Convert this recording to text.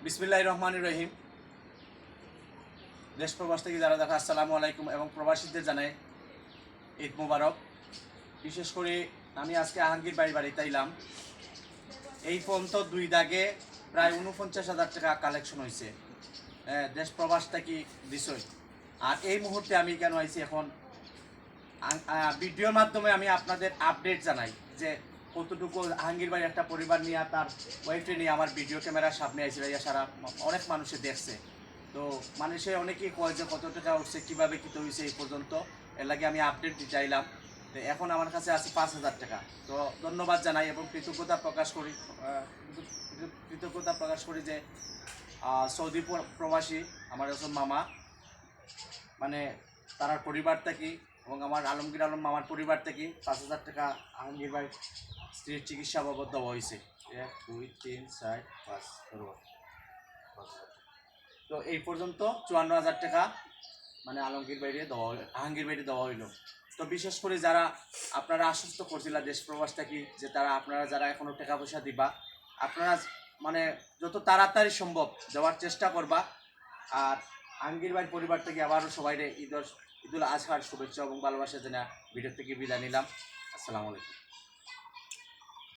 বিসমিল্লাহির রহমানির রহিম। দেশ প্রবাস থেকে যারা দেখা আসসালামু আলাইকুম এবং প্রবাসীদের জানাই ঈদ মুবারক। বিশেষ করে আমি আজকে আহাঙ্গীর বাড়িতে আইলাম। এই পর্যন্ত 2 দাগে প্রায় 49,000 টাকা কালেকশন হয়েছে। দেশ প্রবাস থেকে দিছই। আর এই মুহূর্তে আমি কেন আইছি এখন ভিডিওর মাধ্যমে আমি আপনাদের আপডেট জানাই যে কতটুকু আহাঙ্গীর বাড়ি একটা পরিবার নিয়ে তার ওয়াইফে নিয়ে আমার ভিডিও ক্যামেরার সামনে আইছে ভাইয়া, সারা অনেক মানুষে দেখছে। তো মানুষে অনেকেই কয় যে কত টাকা উঠছে, কীভাবে কী হয়েছে এই পর্যন্ত, এর লাগে আমি আপডেট দিতে চাইলাম। তো এখন আমার কাছে আছে 5,000 টাকা। তো ধন্যবাদ জানাই এবং কৃতজ্ঞতা প্রকাশ করি যে সৌদি প্রবাসী আমার একজন মামা, মানে তার পরিবার থেকে এবং আমার আলমগীর আলম মামার পরিবার থেকে 5,000 টাকা আলমগীর ভাই স্ত্রীর চিকিৎসা বাবদ দেওয়া হয়েছে। 1 2 3 4 5 তো এই পর্যন্ত 54,000 টাকা মানে আলমগীর বাইরে দেওয়া আহাঙ্গীর বাইরে দেওয়া হইল। তো বিশেষ করে যারা আপনারা আশ্বস্ত করছিলেন দেশ প্রবাস থেকে যে আপনারা যারা এখনও টাকা পয়সা দিবা, আপনারা মানে যত তাড়াতাড়ি সম্ভব দেওয়ার চেষ্টা করবা। আর আহাঙ্গীর ভাই পরিবার থেকে আবারও সবাই ঈদুল আজহার শুভেচ্ছা এবং ভালোবাসা জানা ভিডিও থেকে বিদায় নিলাম। আসসালামু আলাইকুম।